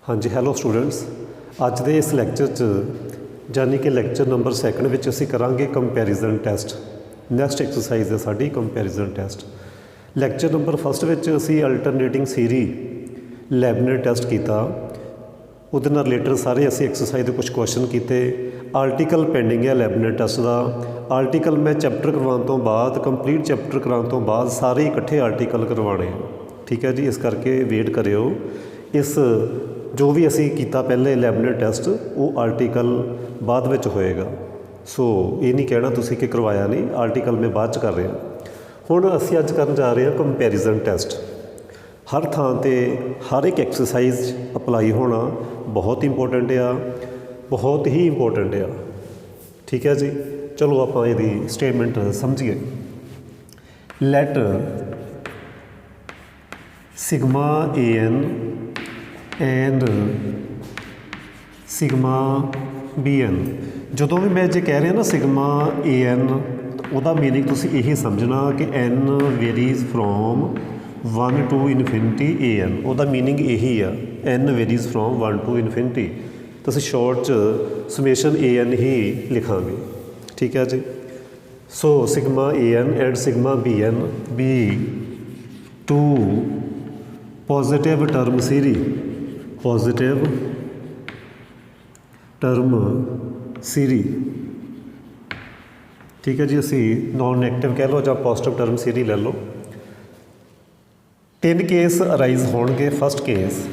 हाँ जी, hello students. अज के इस लैक्चर यानी कि लैक्चर नंबर 2 में असी करांगे कंपैरिजन टेस्ट। नैक्सट एक्सरसाइज है साडी कंपैरिजन टेस्ट। लैक्चर नंबर 1 में असी अल्टरनेटिंग सीरी लैबनेट टेस्ट किया, उहदे नाल रिलेटेड सारे असी एक्सरसाइज के कुछ क्वेश्चन किए। आर्टिकल पेंडिंग है लैबनेट टेस्ट का। आर्टिकल मैं चैप्टर करवाने तो बाद, कंप्लीट चैप्टर कराने तो बाद सारे इकट्ठे आर्टिकल करवाने, ठीक है जी। इस करके वेट करियो। इस जो भी असी किया पहले लैबनेट टेस्ट वो आर्टिकल बाद में होएगा। सो ये नहीं कहना तुसी कि करवाया नहीं, आर्टिकल मैं बाद कर रहा। हुण असी अज करन जा रहे हैं कंपैरिजन टेस्ट। हर थां ते हर एक एक्सरसाइज अपलाई होना बहुत इंपोर्टेंट आ, बहुत ही इंपोर्टेंट आ, ठीक है जी। चलो आप ये स्टेटमेंट समझिए। Let sigma A N and sigma B n. जो भी मैं जो कह रहा ना सिग्मा ए एन, वह मीनिंग तुसी यही समझना कि n varies from 1 to infinity a n. वह मीनिंग यही आ, n varies from 1 to infinity. तो असीं शॉर्ट च समेशन ए एन ही लिखांगे, ठीक है जी। So sigma A N and sigma B N be two positive term series, positive term series, ठीक है जी। असी नॉन नैगेटिव कह लो या पॉजिटिव टर्म सीरी ले लो। 3 केस अराइज होणगे। फस्ट केस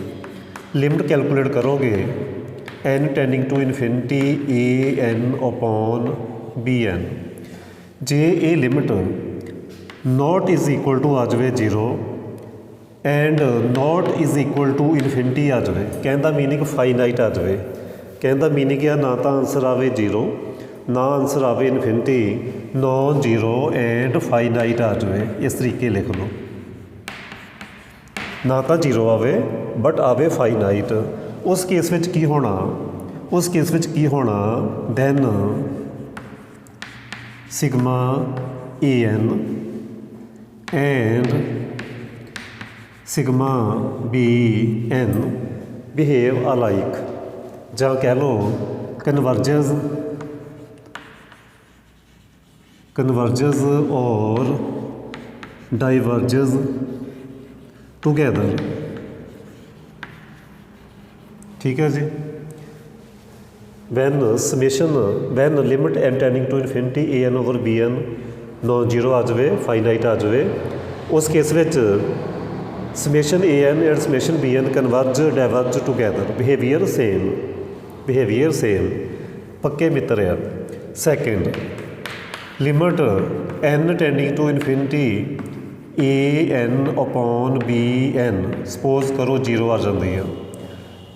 लिमिट कैलकुलेट करोगे n tending to infinity a n upon b n. जे ये limit not is equal to आ जाए 0 and not is equal to infinity आ जाए, कहने का मीनिंग फाइनाइट आ जाए। कहने का मीनिंग आ ना तो आंसर आवे 0 ना आंसर आवे infinity, non zero and finite आ जाए। इस तरीके लिख लो, ना तो 0 आवे बट आवे फाइनाइट। उस केस में की होना, उस केस में की होना then sigma A N and sigma B n behave alike, ਜਾਂ कह लो कन्वर्जेस और डाइवर्जेस टुगेदर, ठीक है जी। When limit n tending to infinity a N over b n non zero आ जाए, फाइनाइट आ जाए, उस केस में summation A N and summation B N converge diverge together, behaviour same, behaviour same, पक्के मित्र आ। Second limit n tending to infinity a n upon b N suppose करो 0 आ जाती है।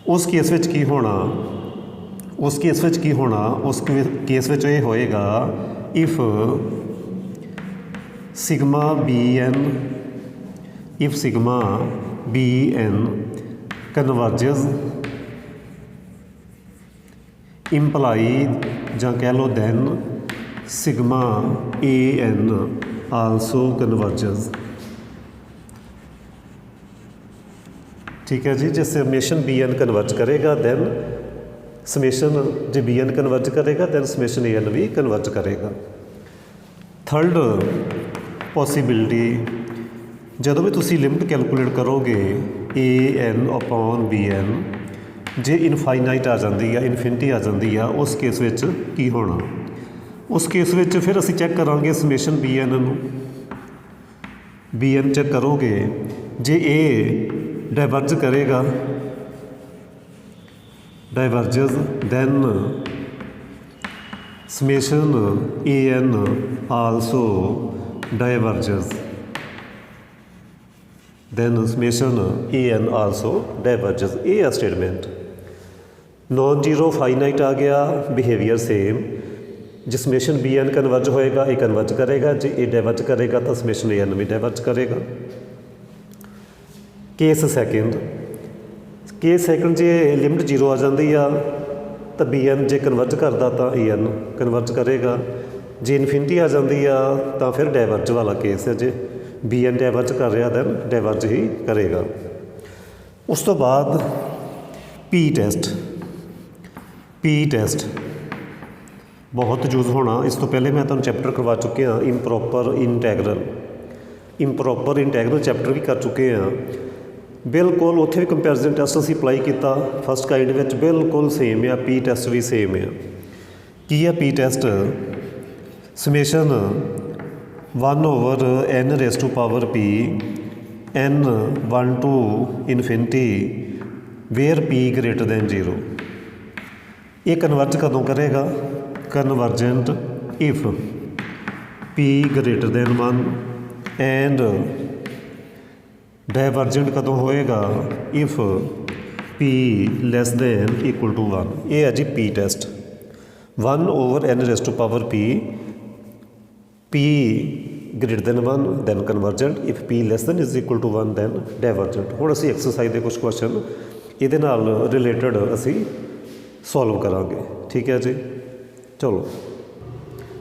उस केस में की होना, उस केस में की होना, उस केस में ये होएगा if sigma B n, if sigma B n converges imply या कह लो दैन सिग्मा ए एन आल्सो कन्वर्जेस, ठीक है जी। जो समेशन बी एन कन्वर्ज करेगा दैन समेशन, जो बी एन कन्वर्ज करेगा दैन समेशन ए एन भी कन्वर्ज करेगा। थर्ड पॉसीबिलिटी, जदों भी तुसी लिमिट कैलकुलेट करोगे a n upon b n, जे इनफाइनाइट आ जाती है, इनफिनिटी आ जाती है, उस केस में की होना, उस केस में फिर असी चैक करांगे समेशन बी एन नूं। बी एन चैक करोगे, जे ए डाइवर्ज करेगा, डाइवर्जेस दैन समेशन ए n also diverges, then summation ए एन आल्सो डाइवर्जेस। ये है स्टेटमेंट। नॉन जीरो फाइनाइट आ गया, बिहेवियर सेम। जिस समेशन बी एन कन्वर्ज होएगा ये कन्वर्ज करेगा, जो ये डाइवर्ज करेगा तो समेशन ए एन भी डाइवर्ज करेगा। केस सैकेंड, केस सैकेंड जे लिमिट 0 आ जाती है तो बी एन जे कन्वर्ज करता तो ए एन कन्वर्ज करेगा, जे इनफिनिटी आ जाती है तो फिर डाइवर्ज वाला केस है, जे बी एन डाइवर्ज कर रहा दैन डाइवर्ज ही करेगा। उस तो बाद पी टैसट बहुत यूज़ होना। इस तो पहले मैं तुहानूं चैप्टर करवा चुके हाँ इंप्रॉपर इंटैगरल चैप्टर भी कर चुके हैं। बिल्कुल उत्थे भी कंपैरिजन टैसट असीं अप्लाई किया फस्ट काइंड विच, बिल्कुल सेम है। पी टैसट भी सेम है। की है P test? Summation 1/n⁻p n 1 to infinity where p greater than 0। ये कन्वर्ज कदों करेगा? Convergent if p greater than 1 and divergent कदों होएगा? If p less than equal to 1। ये है जी P test 1/n⁻p p greater than 1 then convergent, if p less than is equal to 1 then divergent। हुण असीं exercise के कुछ question ये रिलेटेड असी सॉल्व करांगे। ठीक है जी, चलो।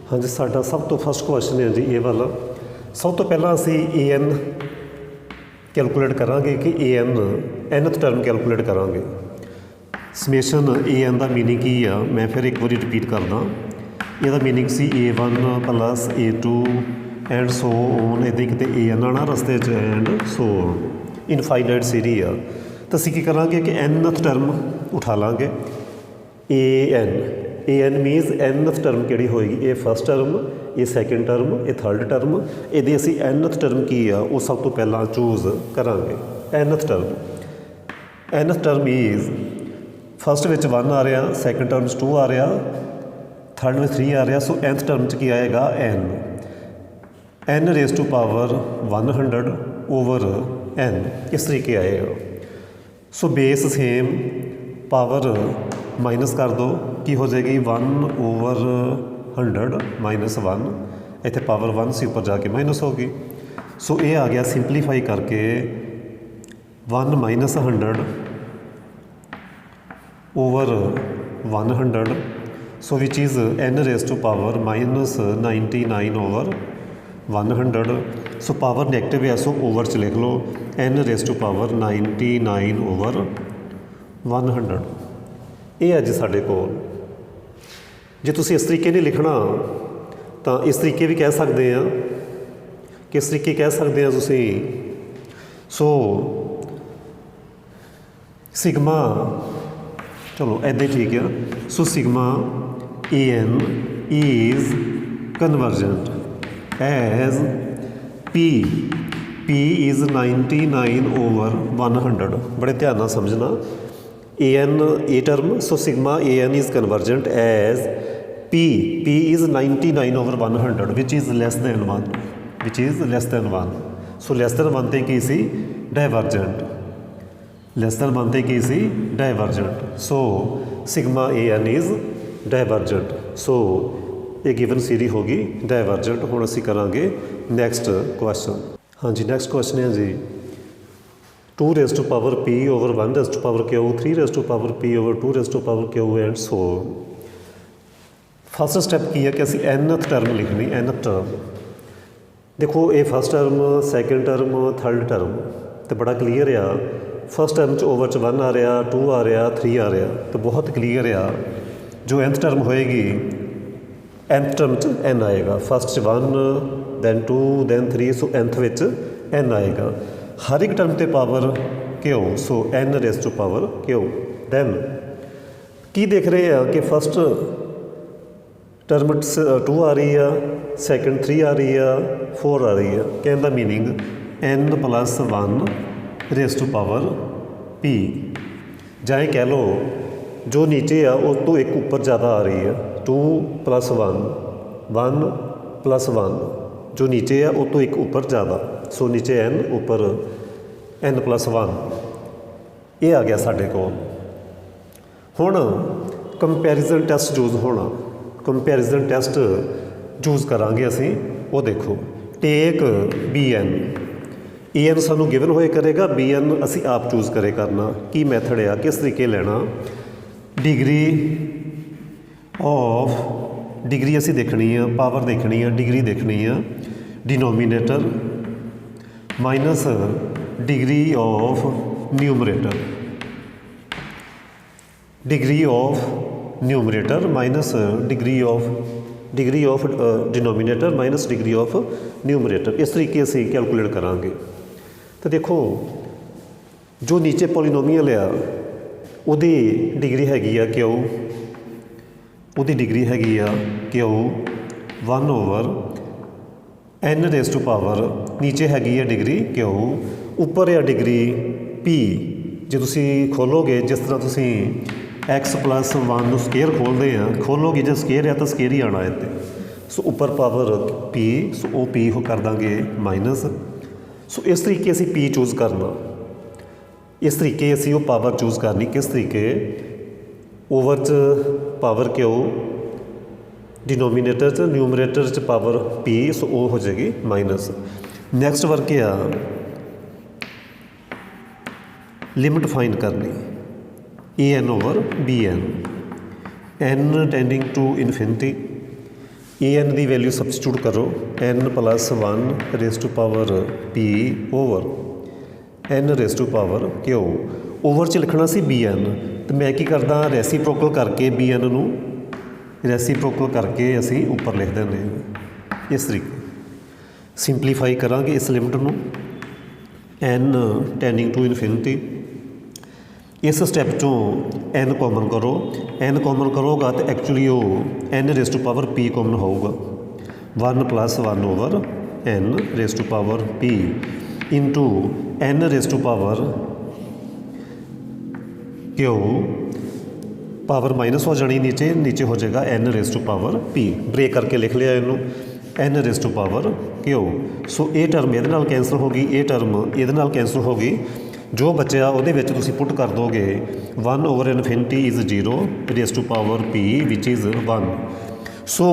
हाँ जी, साडा सब तो फर्स्ट क्वेश्चन है जी ये वाला। सब तो पहला असी an कैलकुलेट करांगे कि an nth टर्म कैलकुलेट करांगे। समेशन an का मीनिंग की आ, मैं फिर एक बार रिपीट करदा। ਇਹਦਾ meaning C a1 + a2 and so on. ਇੱਦਾਂ ਹੀ ਕਿਤੇ an ਆਉਣਾ ਰਸਤੇ 'ਚ ਐਂਡ ਸੋ ਔਨ, ਇਨਫਾਈਨਾਈਟ ਸੀਰੀ ਆ। ਤਾਂ ਅਸੀਂ ਕੀ ਕਰਾਂਗੇ ਕਿ nth ਟਰਮ ਉਠਾ ਲਾਂਗੇ an ਮੀਨਸ nth ਟਰਮ ਕਿਹੜੀ ਹੋਏਗੀ? ਇਹ ਫਸਟ ਟਰਮ, ਇਹ ਸੈਕਿੰਡ ਟਰਮ, ਇਹ ਥਰਡ ਟਰਮ। ਇਹਦੀ ਅਸੀਂ nth ਟਰਮ ਕੀ ਆ ਉਹ ਸਭ ਤੋਂ ਪਹਿਲਾਂ ਚੂਜ਼ ਕਰਾਂਗੇ। nth ਟਰਮ ਇਜ਼ ਫਸਟ ਵਿੱਚ 1 ਆ ਰਿਹਾ, ਸੈਕਿੰਡ ਟਰਮ 'ਚ 2 ਆ ਰਿਹਾ, थर्ड में 3 आ रहा। सो nth टर्म च की आएगा n raise to power 100/n, इस तरीके आएगा। So base same, power minus कर दो, की हो जाएगी 1/100 -1। इतने पावर 1 सी ऊपर जाके माइनस होगी। सो ये आ गया सिंपलीफाई करके 1 - 100/100। So which is n raise to power -99/100। So power negative है, सो ओवर च लिख लो n रेज़ टू पावर 99/100। ये है जी साढ़े कोल। जे तुसीं इस तरीके नहीं लिखना तो इस तरीके भी कह सकते हैं। किस तरीके कह सकते हैं तुसीं? सो सिग्मा, चलो ऐदा ही ठीक है। सो sigma an is convergent as p is 99/100। बड़े ध्यान नाल समझना an a term. So sigma an is convergent as p is 99/100 which is less than 1। So less than 1 ते की सी? डाइवर्जेंट। less than 1 ते की सी? Divergent. So sigma an is divergent. So ये गिवन सीरी होगी डाइवर्जेंट। हुण असीं करांगे नैक्सट क्वेश्चन। हाँ जी, नैक्सट क्वेश्चन है जी 2 raise to power p over 1 raise to power q, 3 raise to power p over 2 raise to power q and so. First step की है कि असीं nth टर्म लिखनी। nth टर्म देखो, ये first term, second term, third term तो बड़ा clear आ। फस्ट टर्म च ओवर च 1 आ रहा, 2 आ रहा, 3 आ रहा, तो बहुत क्लीयर आ। जो nth टर्म होएगी nth टर्म च n आएगा। फस्ट च 1 then 2 then 3, so nth which n आएगा। हर एक टर्म ते power q, so n raise to power q। Then की देख रहे हैं कि फस्ट टर्म 2 आ रही है, सैकेंड 3 आ रही है, 4 आ रही है। कहने का meaning n + 1 raise to power p। जाए कह लो जो नीचे आ उस तो एक ऊपर ज़्यादा आ रही है। 2 + 1 1 + 1, जो नीचे आ उस तो एक ऊपर ज़्यादा। सो नीचे n, ऊपर n + 1। ये आ गया साढ़े कोल। हुण कंपैरिजन टैसट यूज़ होना। कंपैरिजन टैसट यूज़ करांगे असीं। वो देखो, टेक bn। an सानू गिवन होए करेगा, bn असीं आप चूज़ करे करना। की मैथड आ, किस तरीके लेना? डिग्री ऑफ, डिग्री असी देखनी है, पावर देखनी है, डिग्री देखनी है, denominator minus degree of numerator. Degree of numerator minus degree of denominator minus degree of numerator. इस तरीके असीं कैलकुलेट करांगे। तो देखो जो नीचे पॉलीनोमीअल आ उहदी डिग्री हैगी आ क्यू, उहदी डिग्री हैगी आ q 1/n raise to power, नीचे हैगी आ डिग्री क्यू, उपर आ डिग्री पी। जे तुसीं खोलोगे जिस तरह तुसीं x+1 ਨੂੰ ਸਕੇਅਰ ਖੋਲ੍ਹਦੇ ਆ, ਖੋਲੋਗੇ ਜੇ ਸਕੇਅਰ ਆ ਤਾਂ ਸਕੇਅਰ ਹੀ ਆਉਣਾ ਇੱਥੇ। ਸੋ ਉੱਪਰ ਪਾਵਰ p, ਸੋ ਉਹ p ਕਰ ਦਾਂਗੇ ਮਾਈਨਸ। ਸੋ ਇਸ ਤਰੀਕੇ ਅਸੀਂ p ਚੂਜ਼ ਕਰਨਾ, ਇਸ ਤਰੀਕੇ ਅਸੀਂ ਉਹ ਪਾਵਰ ਚੂਜ਼ ਕਰਨੀ। ਕਿਸ ਤਰੀਕੇ? ਓਵਰ 'ਚ ਪਾਵਰ ਕਿਉ, डिनोमीनेटर च न्यूमरेटर च पावर p, सो वो हो जाएगी माइनस। नैक्सट वर्क आ लिमिट फाइंड करनी an over bn, n tending to infinity. an की वैल्यू सबस्टिट्यूट करो n+1 raise to power p over n raise to power q। Over च लिखना सी bn, तो मैं की करदा रेसीप्रोकल करके bn नूं रेसीप्रोकल करके असी उपर लिख देंगे। इस तरीके सिंपलीफाई करांगे इस लिमिट नूं n टेंडिंग टू इन्फिनिटी। इस स्टैप चों n कॉमन करो, n कॉमन करोगा तो एक्चुअली वो n raise to power p common होगा। 1+1 over n raise to power p into n raise to power q, power minus हो जानी नीचे, नीचे हो जाएगा n raise to power p। Break करके लिख लिया इनू n raise to power q। So ये टर्म ये कैंसल हो गई, ये टर्म ये कैंसल हो गई। जो बचा वो पुट कर दोगे 1/इन्फिनिटी is 0 raise to power p which is 1। So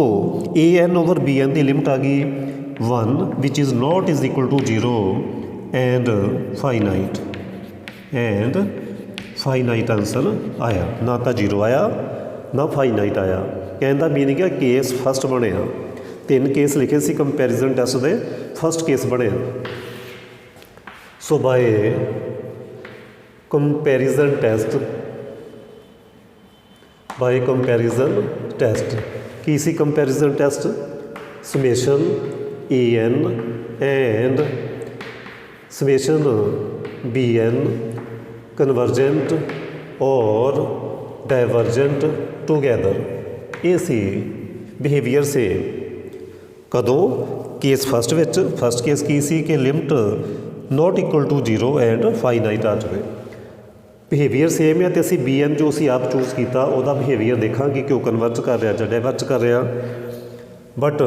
an over bn की लिमिट आ गई 1 which is not is equal to 0 and finite answer आया। ना तो 0 आया ना फाइनाइट आया। कहने का मीनिंग है केस फस्ट बनया। 3 केस लिखे सी कंपैरिजन टैस्ट के, फस्ट केस बनया। सो बाय कंपैरिजन टैस्ट की सी comparison test summation an and summation bn convergent और डाइवर्जेंट टूगैदर। ये सी बिहेवियर से कदों case first which, first case की सी कि limit not equal to 0 and finite आ जाए। बिहेवियर सेम है तो असी bn जो असी आप चूज़ किया वह बिहेवियर देखा कि वो कन्वर्ज कर रहा या डाइवर्ज कर रहा। बट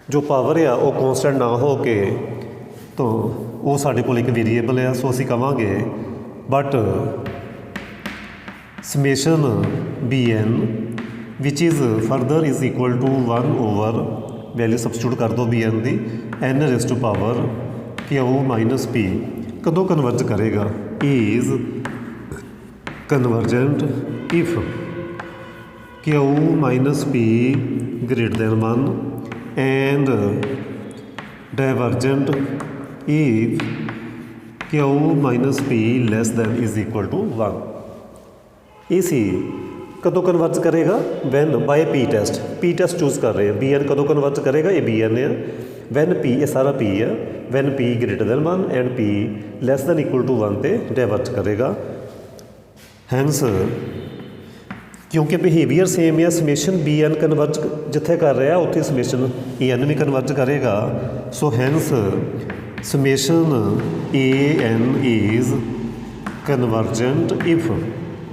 जो पावर आ वो कॉन्सटेंट ना हो के तो वो साढ़े को एक वेरीएबल है। सो असी कहांगे but summation bn which is further is equal to 1 over value substitute कर दो bn की n raise to power q minus p। कदों कन्वर्ज करेगा? Is convergent if q minus p greater than 1 and divergent if q minus p less than is equal to 1। इसी कदों converge करेगा? When by p test choose कर रहे हैं। bn कदों converge करेगा? ये bn है वैन p, ये सारा p है when p greater than 1 and p less than equal to 1 ते डाइवर्ज करेगा। हैंस क्योंकि बिहेवियर सेम है, समेशन bn कन्वर्ज जिथे कर रहा उत्थे समेशन an भी कन्वर्ज करेगा। So hence summation an is convergent if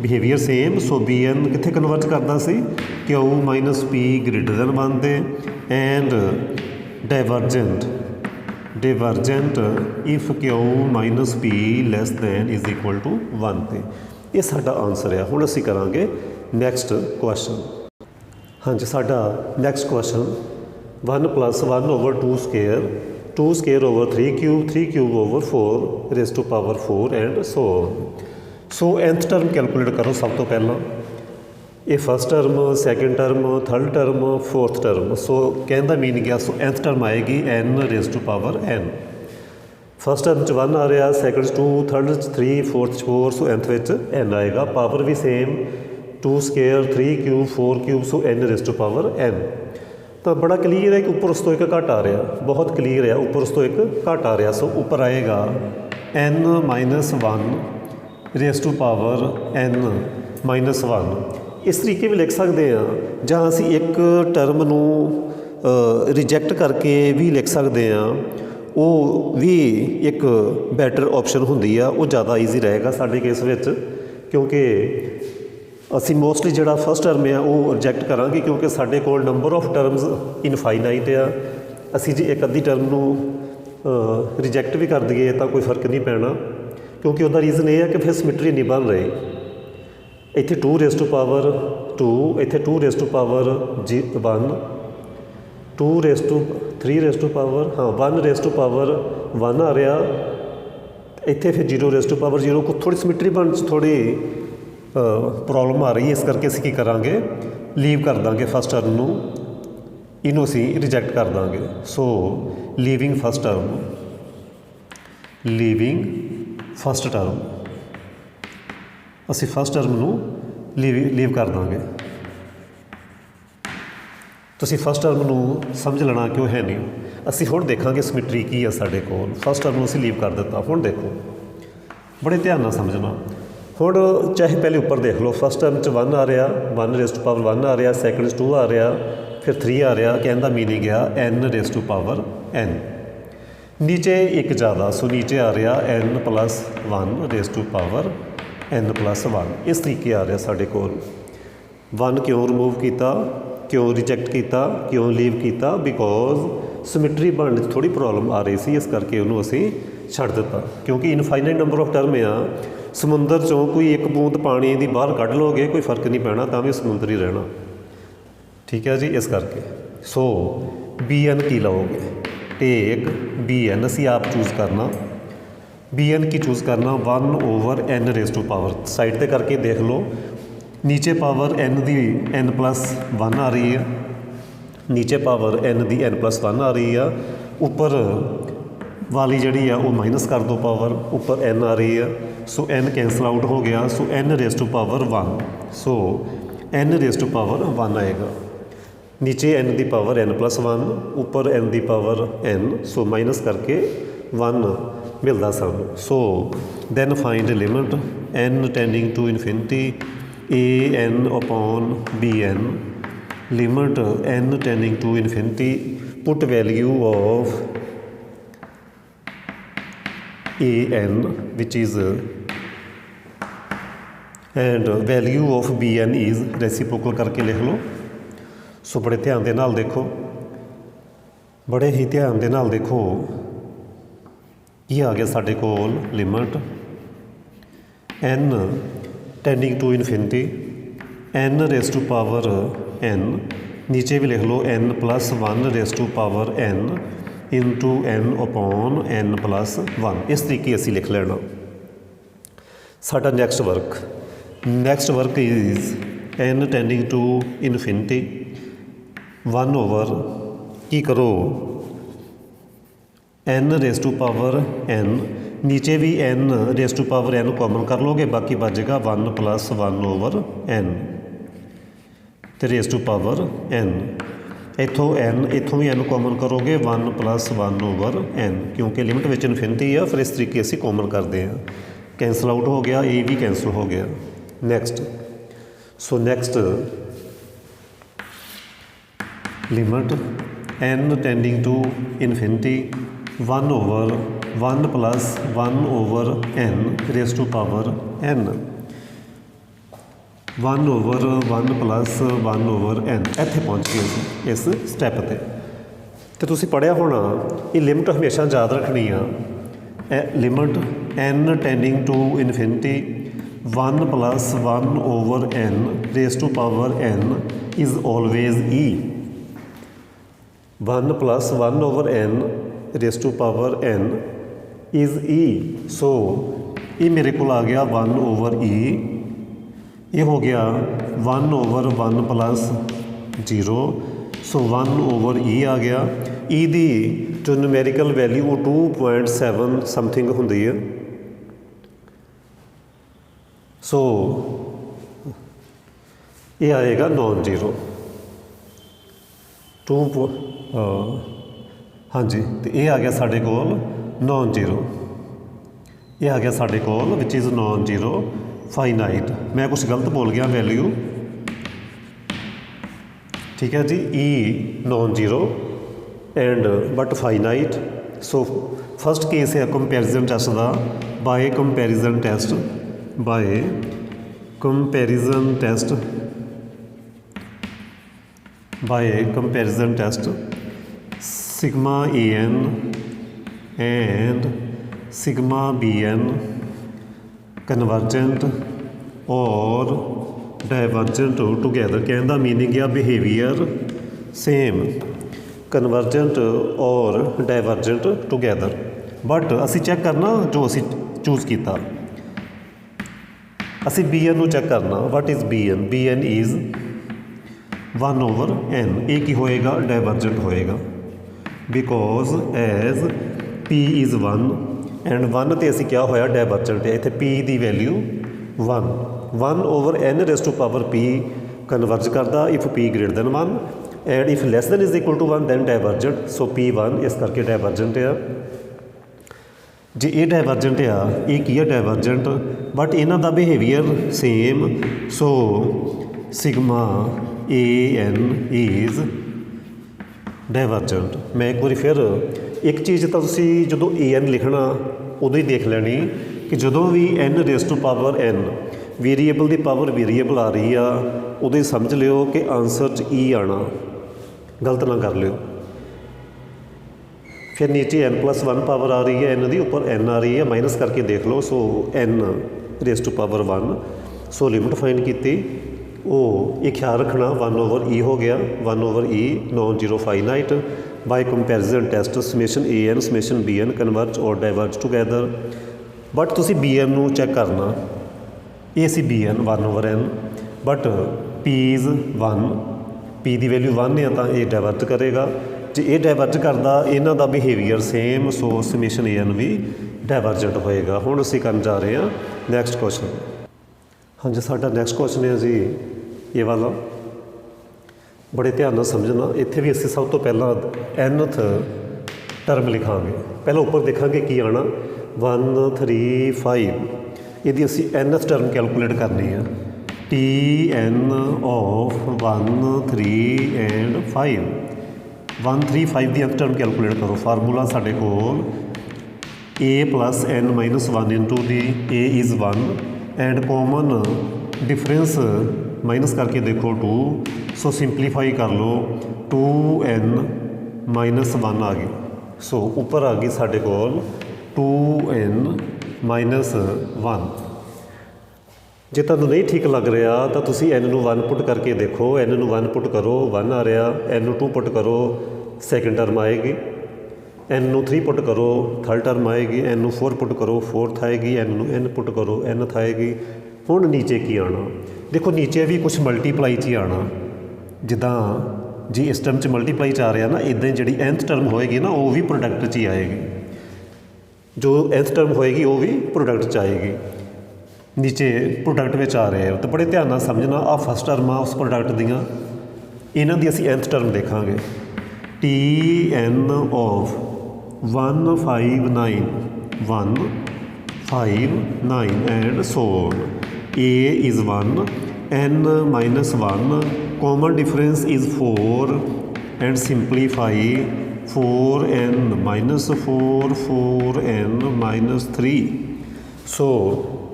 behaviour same. So bn कित्थे कन्वर्ज करता सी? q minus p greater than 1 ते and divergent if q minus p less than is equal to 1 ते। ये साडा answer है। हुण असीं करांगे नैक्सट क्वेश्चन। हाँ जी, साडा next question 1+1 over 2 square over 3 cube over 4 raise to power 4 and so on. So nth term calculate करो सब तो पहला। ये first term, second term, third term, fourth term. So कहने का मीनिंग है सो nth टर्म आएगी n raise to power n। First term च 1 आ रहा, second 2, third 3, fourth 4, so nth which n आएगा। पावर भी same 2 square 3 cube 4 cube, so n raise to power n। तो बड़ा क्लीयर है कि उपर उस तो एक घट आ रहा, बहुत क्लीयर है, उपर उस तो एक घट आ रहा। सो उपर आएगा n minus 1 raise to power n minus 1। इस तरीके भी लिख सकते हैं, जहाँ असी एक टर्म नूं रिजैक्ट करके भी लिख सकते हैं, वो भी एक बैटर ऑप्शन होंदी आ, वो ज़्यादा ईजी रहेगा साडे केस विच, क्योंकि असी मोस्टली जिहड़ा फस्ट टर्म है वो रिजैक्ट करांगे, क्योंकि साडे कोल नंबर ऑफ टर्म्स इनफाइनाइट आ। असी जे एक अद्धी टर्म नूं रिजैक्ट भी कर दईए तो कोई फर्क नहीं पैना, क्योंकि उसका रीज़न ये है कि फिर सिमिट्री नहीं बन रही। इत्थे 2 रेज़ टू पावर 2, इत्थे 2 raise to power 1, 2 raise to 3 raise to power 1 raise to power 1 आ रहा, इत्थे फिर 0 रेज़ टू पावर 0 को थोड़ी सिमिट्री बन थोड़ी प्रॉब्लम आ रही है। इस करके असीं की करांगे, लीव कर देंगे फस्ट टर्म नूं, इनू असीं रिजैक्ट कर देंगे। So leaving first term, leaving first term, असीं फस्ट टर्म नूं लीव कर देंगे। तुसीं फस्ट टर्म नूं समझ लेना कि वो है नहीं। असीं हुण देखांगे सिमिट्री की है साडे कोल। फस्ट टर्म नूं असीं लीव कर दिता। हुण देखो, बड़े ध्यान नाल समझना। हुण चाहे पहले उपर देख लो, फस्ट टर्म च 1 आ रहा, 1 रेज़ टू पावर 1 आ रहा, सैकंड 2 आ रहा, फिर 3 आ रहा, कहने का मीनिंग है n raise to power n। नीचे एक ज़्यादा, सो नीचे आ रहा n plus 1 raise to power n plus 1। इस तरीके आ रहा साडे कोल। 1 क्यों रिमूव किया, क्यों रिजैक्ट किया, क्यों लीव किया, बिकॉज सिमिट्री बनने थोड़ी प्रॉब्लम आ रही सी, इस करके उन्होंने असीं छड्ड दिता। क्योंकि इनफाइनाइट नंबर ऑफ टर्म आ, समुंदर चों कोई एक बूंद पानी की बाहर कढ़ लोगे कोई फर्क नहीं पैना, तो भी समुंदर ही रहना। ठीक है जी, इस करके सो BN की लाओगे, टेक BN, असीं आप चूज़ करना। BN की चूज़ करना 1/n raise to power, side पर करके देख लो। नीचे पावर n दी n प्लस 1 आ रही है, नीचे पावर n दी n प्लस 1 आ रही है, उपर वाली जी है वो माइनस कर दो पावर, उपर n आ रही है। सो n कैंसल आउट हो गया, so n raise to power 1, so n raise to power 1 आएगा। नीचे n दी पावर n प्लस 1, उपर n दी पावर n, सो माइनस करके 1 मिलता सानू। So then find limit n tending to infinity an upon bn, limit n tending to infinity, put value of an which is and value of bn is reciprocal करके लिख लो। सो बड़े ध्यान दे नाल देखो, बड़े ही ध्यान दे नाल देखो, ये आ गया साडे कोल limit n tending to infinity n raise to power n, नीचे भी लिख लो n plus 1 raise to power n into n upon n plus 1। इस तरीके असी लिख लेना। साडा next work is n tending to infinity 1 over की करो n raise to power n, नीचे भी n raise to power n common कर लोगे, बाकी बचेगा 1 प्लस 1 ओवर n तो रेज़ टू पावर n। इतों भी n कॉमन करोगे 1 प्लस 1 ओवर n, क्योंकि लिमिट विच इनफिनिटी है, फिर इस तरीके असी कॉमन करते हैं। कैंसल आउट हो गया, ये भी कैंसल हो गया। Next limit n tending to infinity 1 over 1 plus 1 over n raise to power n, 1 over 1 plus 1 over n। इत्थे पहुँच गए इस स्टैप ते। तो तुसीं पढ़िया होना, ये लिमिट हमेशा याद रखनी आ। Limit n tending to infinity 1 plus 1 over n raise to power n is always e। 1 plus 1 over n raise to power n is e। So ये मेरे को आ गया 1 ओवर e, ये हो गया 1 ओवर 1 प्लस 0, सो 1 ओवर e आ गया। ई दी जो numerical value वो 2.7 समथिंग होंगी है। सो ये आएगा नॉन जीरो हाँ जी, तो ये आ गया साढ़े कोल नॉन जीरो, ये आ गया साढ़े कोल which is non zero finite. मैं कुछ गलत बोल गया वैल्यू, ठीक है जी। E non zero and but finite. So first case है कंपैरिजन टेस्ट का, by comparison test, by comparison test, by comparison test sigma A N and sigma B N convergent और डाइवर्जेंट टुगैदर। कहने का meaning है behaviour same, convergent और divergent together. But असी check करना जो असी चूज़ किया, असी बी एन चैक करना। What is B N? B N is 1/n। ये की होएगा? डाइवर्जेंट होएगा, because as P is 1 and 1 तो असी क्या होया डाइवर्जेंट है। इतने पी की value 1/n raise to power p converge करता if p greater than 1 and if less than is equal to 1 then divergent. So p1 इस करके डाइवर्जेंट आ जी। ये डाइवर्जेंट आ, ये की है डाइवर्जेंट, बट इन्हां दा behaviour same. So sigma A N is divergent. मैं एक बार फिर एक चीज़ तो तुसी जो ए एन लिखना उदों ही देख लैनी कि जो भी n raise to power n variable की पावर वेरीएबल आ रही आ, उदों ही समझ लियो कि आंसर च ई आना, गलत ना कर लियो। फिर नीचे n+1 पावर आ रही है n की, ऊपर n आ रही है, माइनस करके देख लो। So n raise to power 1। So limit find की, वो ये ख्याल रखना 1/e हो गया, 1/e non zero finite. By comparison test summation A N summation B N converge और डाइवर्ज टुगैदर। बट तुसी बी एन नू चैक करना, ये सी B N 1/n, but P is 1, P की वैल्यू 1 है तो ये डाइवर्ज करेगा। जे ये डाइवर्ज करता इन्हों का बिहेवियर सेम, सो समेशन ए एन भी डाइवर्जेंट होएगा। हुण असीं करन जा रहे हैं नैक्सट क्वेश्चन। हाँ जी, साडा नैक्सट क्वेश्चन है जी ये वाला, बड़े ध्यान नाल समझना। इत्थे भी असीं सब तो पहला nth टर्म लिखांगे, पहले उपर देखांगे की आना 1 3 5। यदि असी nth टर्म कैलकुलेट करनी है, टी एन ऑफ 1 3 एंड 5, 1 3 5 की nth टर्म कैलकुलेट करो। फार्मूला साढ़े कोल a + n - 1 into the a is 1 and common difference minus करके देखो 2। सो सिंपलीफाई कर लो, 2n - 1 आ गई। सो ऊपर आ गई साढ़े कोल 2n - 1। जे तुहानू नहीं ठीक लग रहा तो तुसी n नू 1 पुट करके देखो, n नू 1 पुट करो 1 आ रहा, n नू 2 पुट करो सैकेंड टर्म आएगी, n नू 3 पुट करो थर्ड टर्म आएगी, n नू 4 पुट करो फोर्थ आएगी, n नू n पुट करो nth आएगी। हुण नीचे की आना, देखो नीचे भी कुछ मल्टीप्लाई च ही आना, जिदा जी इस टर्म च मल्टीप्लाई च आ रहा ना, इदां जी nth टर्म होएगी ना वो भी प्रोडक्ट च ही आएगी, जो nth टर्म होएगी वो भी प्रोडक्ट च आएगी। नीचे प्रोडक्ट में आ रहे हैं तो बड़े ध्यान नाल समझना। आ फस्ट टर्म आ उस प्रोडक्ट दियाँ, इन्हां दी असीं nth टर्म देखांगे। T N of 1 5 9 1 5 9 and so on. A is 1 n - 1 common difference is 4 and simplify 4n - 4 4n - 3। So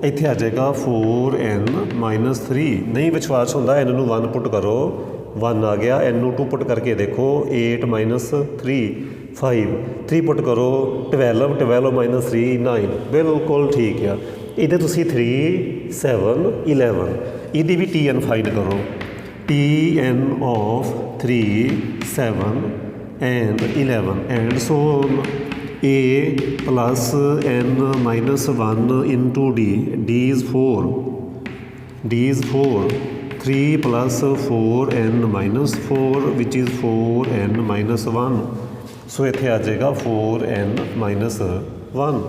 इत्थे आ जाएगा 4n - 3। नहीं विश्वास होंदा n नू 1 पुट करो 1 आ गया, n नू 2 पुट करके देखो 8 - 3 5, 3 पुट करो 12 12 - 3 9, बिल्कुल ठीक है। इहदे तुसी 3 7 11, इहदी भी टी एन फाइंड करो। T N of 3 7 and 11 and so a + n - 1 into D, D is 4, d is 4, 3 + 4n - 4 which is 4n - 1 ਸੋ ਇੱਥੇ ਆ ਜਾਏਗਾ 4n-1।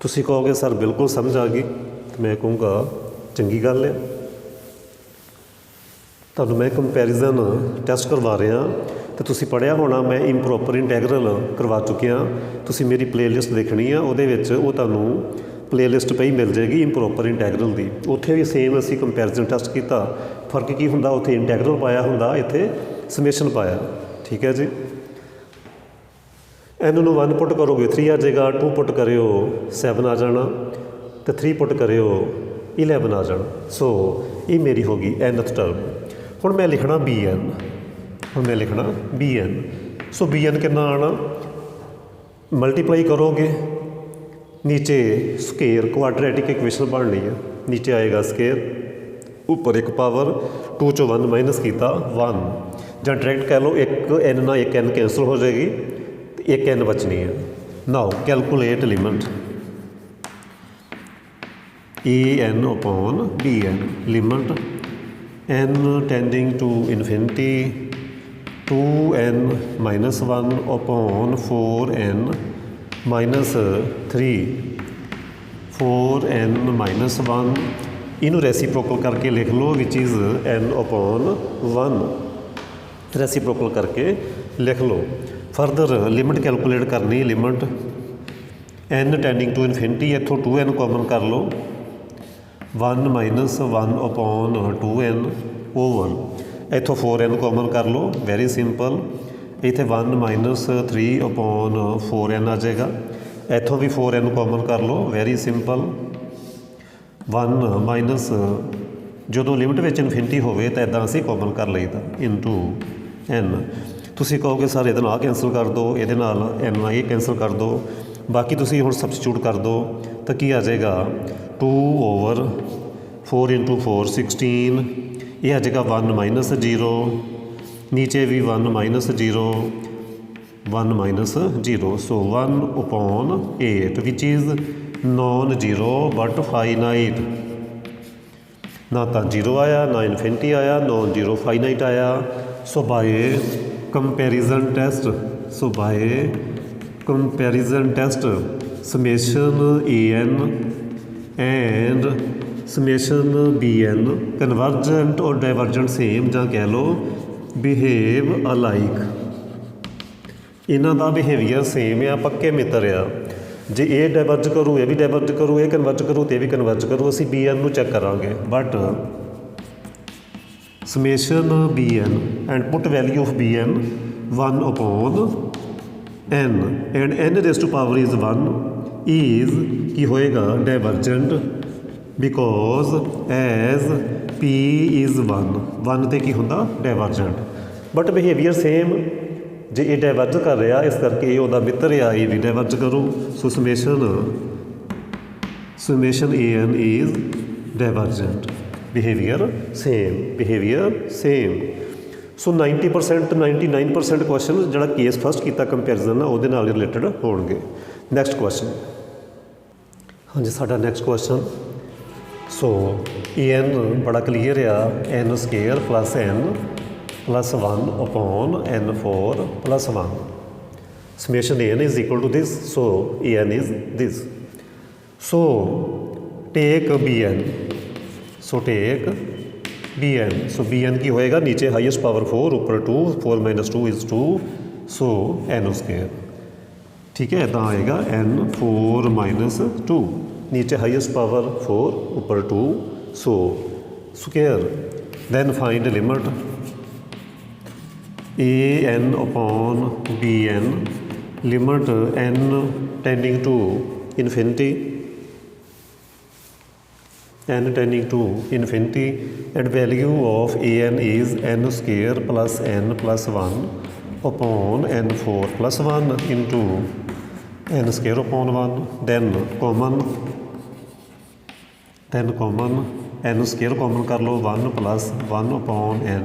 ਤੁਸੀਂ ਕਹੋਗੇ ਸਰ ਬਿਲਕੁਲ ਸਮਝ ਆ ਗਈ, ਮੈਂ ਕਹੂੰਗਾ ਚੰਗੀ ਗੱਲ ਹੈ। ਤੁਹਾਨੂੰ ਮੈਂ ਕੰਪੈਰੀਜ਼ਨ ਟੈਸਟ ਕਰਵਾ ਰਿਹਾ ਅਤੇ ਤੁਸੀਂ ਪੜ੍ਹਿਆ ਹੋਣਾ ਮੈਂ ਇੰਪਰੋਪਰ ਇੰਟੈਗਰਲ ਕਰਵਾ ਚੁੱਕਿਆ। ਤੁਸੀਂ ਮੇਰੀ ਪਲੇਲਿਸਟ ਦੇਖਣੀ ਆ, ਉਹਦੇ ਵਿੱਚ ਉਹ ਤੁਹਾਨੂੰ ਪਲੇਲਿਸਟ ਪਈ ਮਿਲ ਜਾਏਗੀ ਇੰਪਰੋਪਰ ਇੰਟੈਗਰਲ ਦੀ। ਉੱਥੇ ਵੀ ਸੇਮ ਅਸੀਂ ਕੰਪੈਰੀਜ਼ਨ ਟੈਸਟ ਕੀਤਾ। ਫਰਕ ਕੀ ਹੁੰਦਾ, ਉੱਥੇ ਇੰਟੈਗਰਲ ਪਾਇਆ ਹੁੰਦਾ, ਇੱਥੇ ਸਮੇਸ਼ਨ ਪਾਇਆ। ਠੀਕ ਹੈ ਜੀ। n ਨੂੰ 1 ਪੁੱਟ ਕਰੋਗੇ 3 ਆ ਜਾਏਗਾ, 2 ਪੁੱਟ ਕਰਿਓ 7 ਆ ਜਾਣਾ, ਅਤੇ 3 ਪੁੱਟ ਕਰਿਓ 11 ਆ ਜਾਣਾ। ਸੋ ਇਹ ਮੇਰੀ ਹੋ ਗਈ nth ਟਰਮ। ਹੁਣ ਮੈਂ ਲਿਖਣਾ bn, ਸੋ bn ਕਿੰਨਾ ਆਉਣਾ, ਮਲਟੀਪਲਾਈ ਕਰੋਗੇ, ਨੀਚੇ ਸਕੇਅਰ ਕੁਆਡਰੈਟਿਕ ਇਕੁਏਸ਼ਨ ਬਣਨੀ ਹੈ, ਨੀਚੇ ਆਏਗਾ ਸਕੇਅਰ, ਉੱਪਰ ਇੱਕ ਪਾਵਰ 2 ਚੋਂ 1 ਮਾਈਨਸ ਕੀਤਾ 1, ਜਾਂ ਡਾਇਰੈਕਟ ਕਹਿ ਲਓ ਇੱਕ n ਨਾਲ ਇੱਕ n ਕੈਂਸਲ ਹੋ ਜਾਏਗੀ ਅਤੇ ਇੱਕ n ਬਚਣੀ ਹੈ। Now calculate limit an/bn, limit n tending to infinity 2n-1/4n-3 4n-1, ਇਹਨੂੰ ਰੈਸੀਪ੍ਰੋਕਲ ਕਰਕੇ ਲਿਖ ਲਓ, ਵਿਚ ਇਜ਼ n/1, ਰੈਸੀਪ੍ਰੋਕਲ ਕਰਕੇ ਲਿਖ ਲਓ। ਫਰਦਰ ਲਿਮਿਟ ਕੈਲਕੂਲੇਟ ਕਰਨੀ, limit n tending to infinity, ਇੱਥੋਂ 2n ਕਾਮਨ ਕਰ ਲਓ, 1-1/2n ਓਵਰ, ਇੱਥੋਂ 4n ਕਾਮਨ ਕਰ ਲਓ, ਵੈਰੀ ਸਿੰਪਲ, ਇੱਥੇ 1-3/4n ਆ ਜਾਏਗਾ, ਇੱਥੋਂ ਵੀ 4n ਕਾਮਨ ਕਰ ਲਓ, ਵੈਰੀ ਸਿੰਪਲ, 1 ਜਦੋਂ ਲਿਮਿਟ ਵਿੱਚ ਇਨਫਿਨਿਟੀ ਹੋਵੇ ਤਾਂ ਇੱਦਾਂ ਅਸੀਂ ਕਾਮਨ ਕਰ ਲਈਦਾ ਇਨਟੂ n। ਤੁਸੀਂ ਕਹੋਗੇ ਸਰ ਇਹਦੇ ਨਾਲ ਕੈਂਸਲ ਕਰ ਦਿਓ, ਇਹਦੇ ਨਾਲ n ਨਾਲ ਇਹ ਕੈਂਸਲ ਕਰ ਦਿਓ, ਬਾਕੀ ਤੁਸੀਂ ਹੁਣ ਸਬਸਟੀਟਿਊਟ ਕਰ ਦਿਓ ਤਾਂ ਕੀ ਆ ਜਾਏਗਾ 2/4 × 4 16, ਇਹ ਆ ਜਾਏਗਾ 1-0, ਨੀਚੇ ਵੀ 1-0, 1-0, so 1/8 which is non zero but finite, ਨਾ ਤਾਂ ਜ਼ੀਰੋ ਆਇਆ ਨਾ ਇਨਫਿਨਿਟੀ ਆਇਆ, ਨੋਨ ਜ਼ੀਰੋ ਫਾਈਨਾਈਟ ਆਇਆ। So by comparison test summation an and summation bn convergent ਔਰ ਡਾਇਵਰਜੈਂਟ ਸੇਮ, ਜਾਂ ਕਹਿ ਲਓ ਬਿਹੇਵ ਅਲਾਈਕ, ਇਹਨਾਂ ਦਾ ਬਿਹੇਵੀਅਰ ਸੇਮ ਆ, ਪੱਕੇ ਮਿੱਤਰ ਆ। ਜੇ ਇਹ ਡਾਇਵਰਜ ਕਰੂ ਇਹ ਵੀ ਡਾਇਵਰਜ ਕਰੂ, ਇਹ ਕਨਵਰਜ ਕਰੂ ਤੇ ਇਹ ਵੀ ਕਨਵਰਜ ਕਰੂ, ਅਸੀਂ bn ਨੂੰ ਚੈੱਕ ਕਰਾਂਗੇ। But summation bn and put value of bn 1/n and n raised to power is 1 is ਕੀ ਹੋਏਗਾ ਡਾਇਵਰਜੈਂਟ, ਬਿਕੋਜ਼ ਐਜ਼ p is 1 ਤੇ ਕੀ ਹੁੰਦਾ ਡਾਇਵਰਜੈਂਟ। ਬਟ ਬਿਹੇਵੀਅਰ ਸੇਮ, ਜੇ ਇਹ ਡਾਇਵਰਜ ਕਰ ਰਿਹਾ ਇਸ ਕਰਕੇ ਇਹ ਉਹਦਾ ਮਿੱਤਰ ਆ, ਇਹ ਵੀ ਡਾਇਵਰਜ ਕਰੂ। So summation an is divergent, behaviour same. So 90% 99% question ਜਿਹੜਾ ਕੇਸ ਫਸਟ ਕੀਤਾ ਕੰਪੈਰੀਜ਼ਨ ਆ ਉਹਦੇ ਨਾਲ ਰਿਲੇਟਡ ਹੋਣਗੇ। ਨੈਕਸਟ ਕੁਐਸਚਨ, ਹਾਂਜੀ ਸਾਡਾ ਨੈਕਸਟ ਕੁਐਸਚਨ, ਸੋ an ਬੜਾ ਕਲੀਅਰ ਆ, n² + n + 1/n4 + 1, summation an is equal to this, so an is this. So take bn, so bn ਕੀ ਹੋਏਗਾ, ਨੀਚੇ ਹਾਈਐਸਟ ਪਾਵਰ 4, ਉੱਪਰ 2, 4 - 2 is 2, so n²। ਠੀਕ ਹੈ, ਇੱਦਾਂ ਆਏਗਾ n4 - 2, ਨੀਚੇ ਹਾਈਐਸਟ ਪਾਵਰ 4, ਉੱਪਰ 2, so square। then find limit an/bn, limit n tending to infinity, and value of an is n² + n + 1/n4 + 1 into n²/1, then common n² common ਕਰ ਲਓ, 1 + 1/n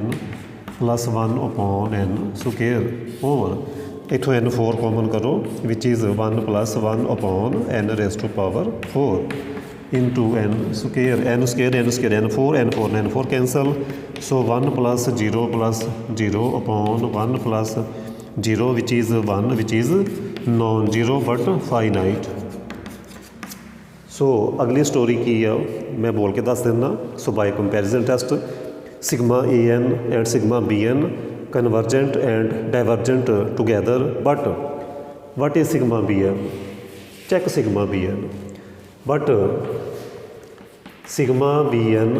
+ 1/n² over, ਇੱਥੋਂ n4 common ਕਰੋ, ਵਿਚ is 1 + 1/n raised to power 4 into n², n4 cancel, so 1 + 0 + 0/1 + 0 which is 1 which is non-zero but finite। So अगली story की है मैं बोल के दस देना। So by comparison test sigma A N and sigma B N convergent and divergent together but what is sigma B N. Check sigma B N but sigma B N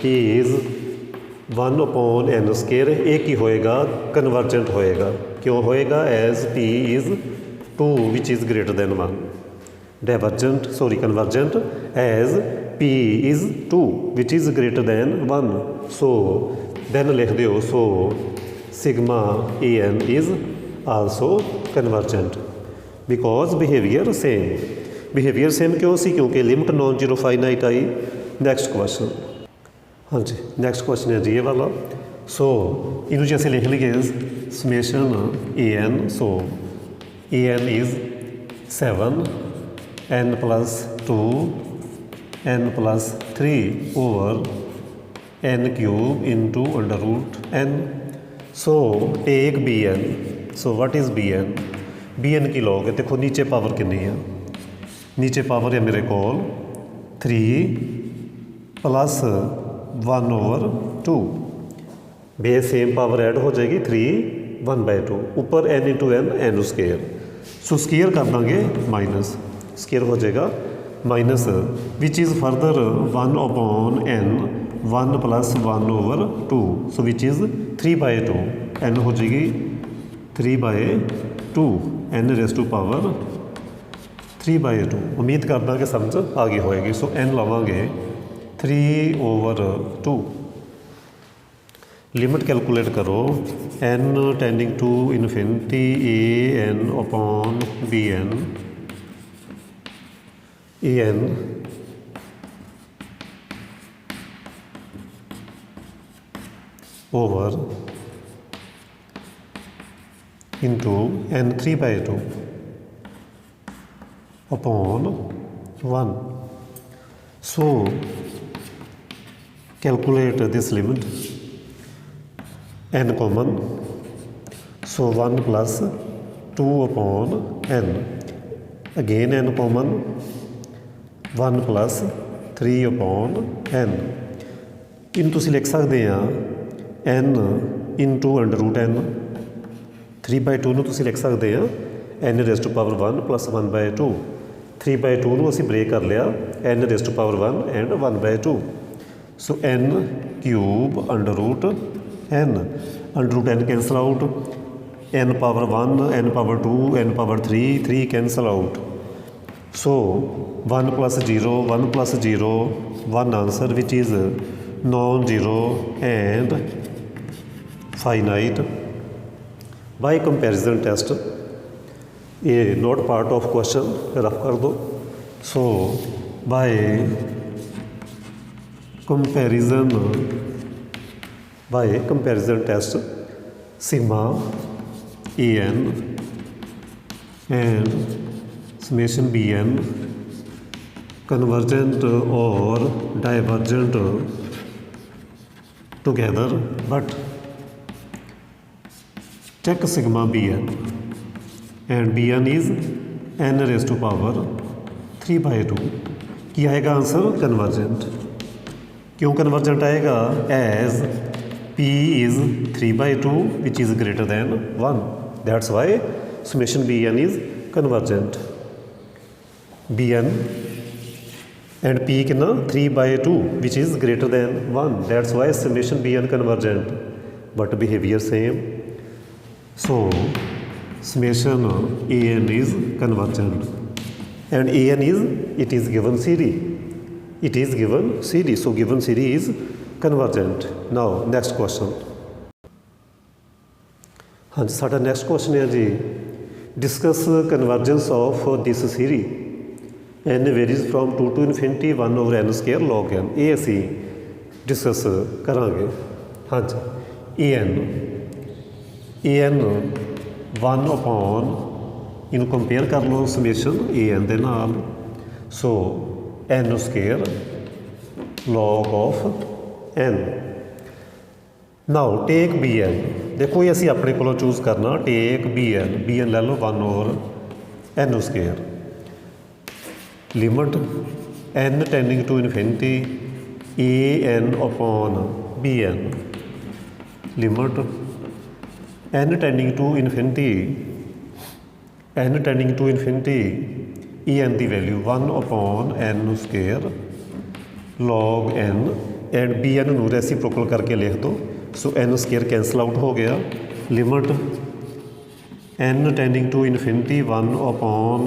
is 1/n²। एक ही होएगा, convergent होएगा। क्यों होएगा? As P is 2 which is greater than 1। Divergent convergent as P is 2 which is greater than 1। So then लिख दो। So sigma A N is also convergent because behaviour same. Behaviour same क्यों सी? क्योंकि limit non zero finite आई। Next question, हाँ जी next question है जी ये वाला। सो इनू जी असीं लिख लीए summation A N. So A N is 7 n+2 n+3 over n³ into √n। So take B N. So what is B N? B N की लॉग है। देखो नीचे पावर कितनी है? नीचे पावर है मेरे कोल 3 + 1/2। बेस सेम पावर ऐड हो जाएगी 3 1/2। ऊपर n इंटू n n²। सो स्केयर कर देंगे माइनस, स्केयर हो जाएगा minus which is further 1/n 1 + 1/2। So which is 3/2। n हो जाएगी 3/2 n⁻³ 3/2। उम्मीद करदा कि समझ आ गई होएगी। सो n लवांगे 3/2। लिमिट कैलकुलेट करो n tending to infinity a n/bn A N over into n 3/2 upon 1। So calculate this limit n common. So 1 + 2/n again n common 1 + 3/n। इन तुसी लिख सकते हैं n इंटू √n। 3/2 ਨੂੰ ਤੁਸੀਂ ਲਿਖ ਸਕਦੇ ਆ n⁻1 + 1/2। 3/2 ਨੂੰ ਅਸੀਂ ਬ੍ਰੇਕ ਕਰ ਲਿਆ n⁻1 and 1/2। So n³ √n। √n cancel out, n⁻1 n⁻2 n⁻3 3 cancel out. So 1 + 0 1 + 0 1 answer which is non-zero and finite। By comparison test ये not part of question, rough कर दो। So by comparison test sigma A N and summation B N convergent और divergent together but check sigma bn and bn is n⁻³ 3/2। ਕੀ आएगा answer? Convergent. क्यों convergent आएगा? As p is 3/2 which is greater than 1। that's why summation bn is convergent। bn and p कितना 3/2 which is greater than 1। that's why summation bn convergent but behavior same। So summation an is convergent and an is it is given CD, it is given CD, so given CD is convergent। now next question। हाँ जी साडा next question है जी discuss convergence of this series n varies from 2 to infinity 1/n² log n। ये असी discuss करांगे। हाँ जी A N 1/, ਇਹਨੂੰ compare ਕਰ ਲਓ ਸਮੇਸ਼ਨ ए n ਦੇ ਨਾਲ। So n² log of n now take B N, ਦੇਖੋ ਇਹ ਅਸੀਂ ਆਪਣੇ ਕੋਲੋਂ ਚੂਜ਼ ਕਰਨਾ। ਟੇਕ ਬੀ ਐਨ ਲੈ ਲਓ 1/n², limit n tending to infinity an/bn, limit n tending to infinity en ਦੀ value 1/n² log n, and bn ਨੂੰ ਰੈਸੀਪ੍ਰੋਕਲ ਕਰਕੇ ਲਿਖ ਦਿਓ। ਸੋ n² ਕੈਂਸਲ ਆਊਟ ਹੋ ਗਿਆ। Limit n tending to infinity 1/log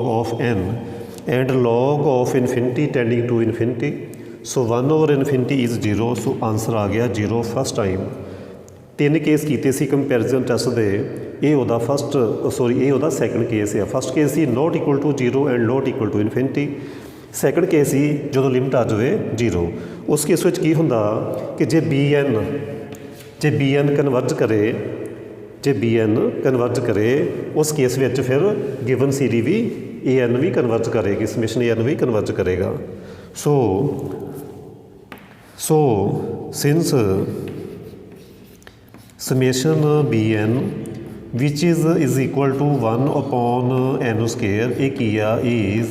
of n and log of infinity tending to infinity. So 1/infinity is 0, so answer ਆ ਗਿਆ 0 first time. 3 case ਕੀਤੇ ਸੀ comparison test ਦੇ, ਇਹ ਉਹਦਾ ਸੈਕੰਡ ਕੇਸ ਆ। First case ਸੀ not equal to 0 and not equal to infinity. Second case ਸੀ ਜਦੋਂ ਲਿਮਟ ਆ ਜਾਵੇ 0। ਉਸ ਕੇਸ ਵਿੱਚ ਕੀ ਹੁੰਦਾ ਕਿ ਜੇ ਬੀ ਐਨ ਕਨਵਰਜ ਕਰੇ ਉਸ ਕੇਸ ਵਿੱਚ ਫਿਰ ਗਿਵਨ ਸੀਰੀ ਵੀ an ਵੀ ਕਨਵਰਜ ਕਰੇਗੀ, ਸਮੇਸ਼ਨ an ਵੀ ਕਨਵਰਜ ਕਰੇਗਾ। ਸੋ since summation bn which is equal to 1/n², ਇਹ ਕੀ ਆ is